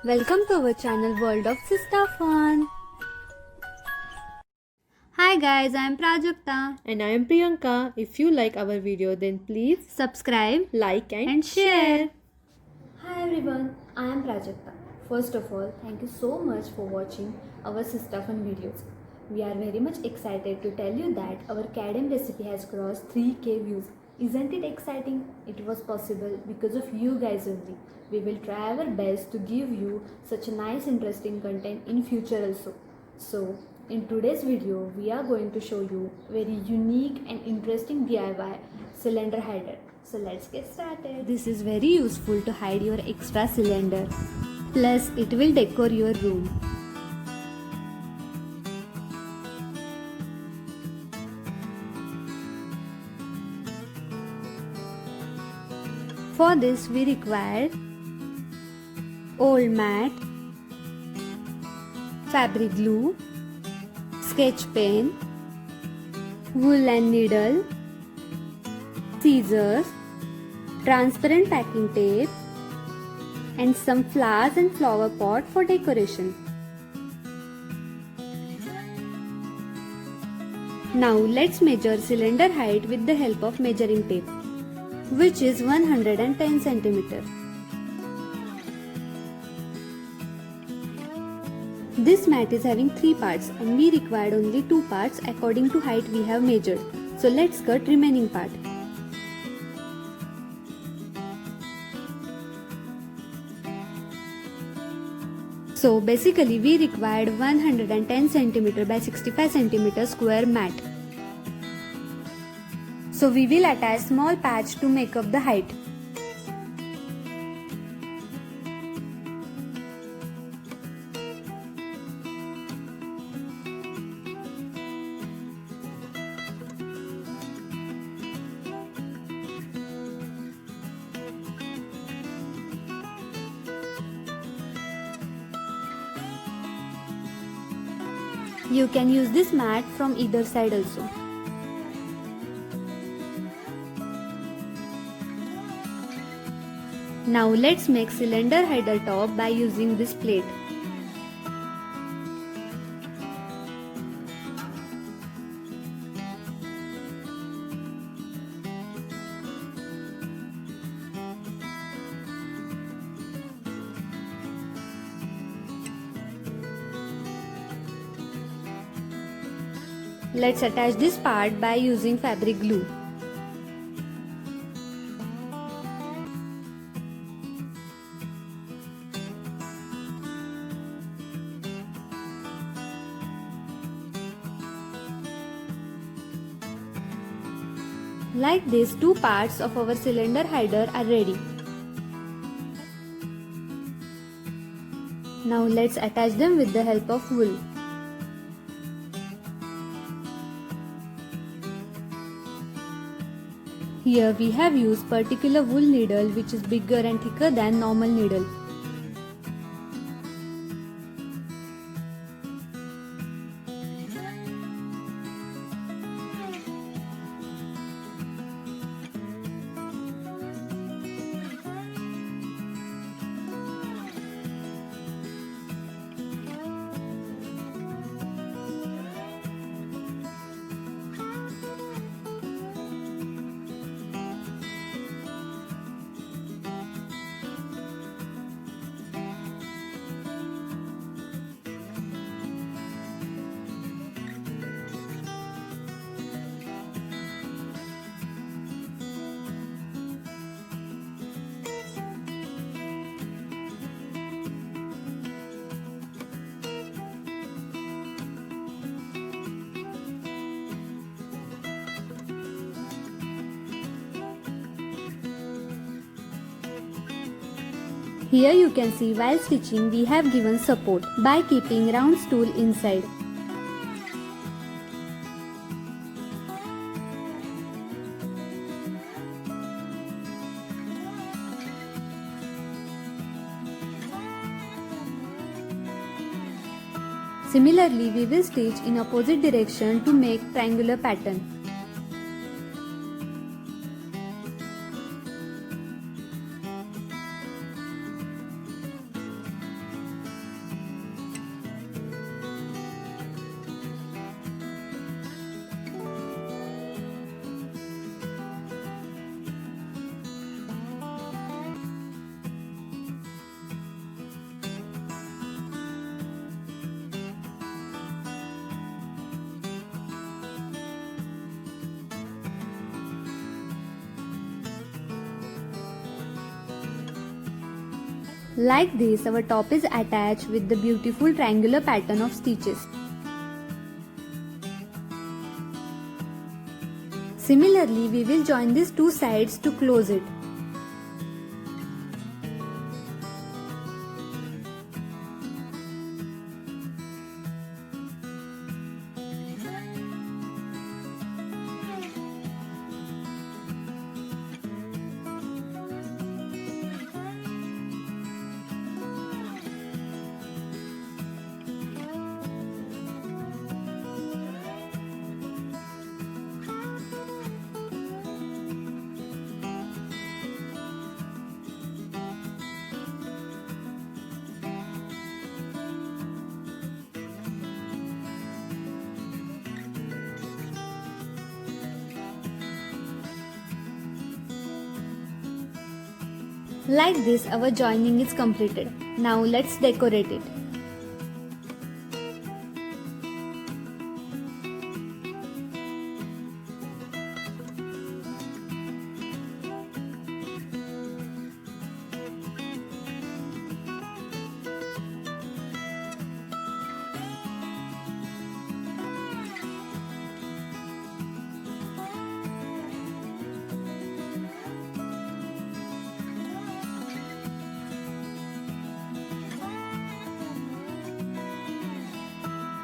Welcome to our channel World of Sista Fun. Hi guys, I am Prajakta. And I am Priyanka. If you like our video, then please Subscribe like and share. Hi everyone, I am Prajakta. First of all, thank you so much for watching our Sista Fun videos. We are very much excited to tell you that our Kadem recipe has crossed 3k views. Isn't it exciting? It was possible because of you guys only. We will try our best to give you such a nice interesting content in future also. So, in today's video, we are going to show you very unique and interesting DIY cylinder hider. So let's get started. This is very useful to hide your extra cylinder. Plus, it will decor your room. For this, we require old mat, fabric glue, sketch pen, wool and needle, scissors, transparent packing tape, and some flowers and flower pot for decoration. Now let's measure cylinder height with the help of measuring tape, which is 110 cm. This mat is having 3 parts and we required only 2 parts according to height we have measured. So let's cut remaining part. So basically we required 110 cm by 65 cm square mat. So we will attach small patch to make up the height. You can use this mat from either side also. Now let's make cylinder header top by using this plate. Let's attach this part by using fabric glue. Like this, 2 parts of our cylinder hider are ready. Now let's attach them with the help of wool. Here we have used particular wool needle which is bigger and thicker than normal needle. Here you can see while stitching we have given support by keeping round stool inside. Similarly, we will stitch in opposite direction to make triangular pattern. Like this, our top is attached with the beautiful triangular pattern of stitches. Similarly, we will join these two sides to close it. Like this, our joining is completed. Now let's decorate it.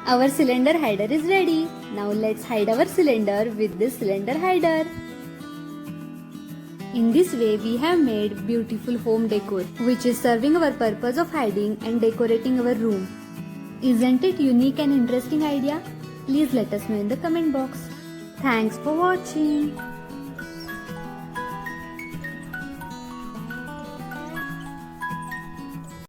Our cylinder hider is ready. Now let's hide our cylinder with this cylinder hider. In this way, we have made beautiful home decor, which is serving our purpose of hiding and decorating our room. Isn't it unique and interesting idea? Please let us know in the comment box. Thanks for watching.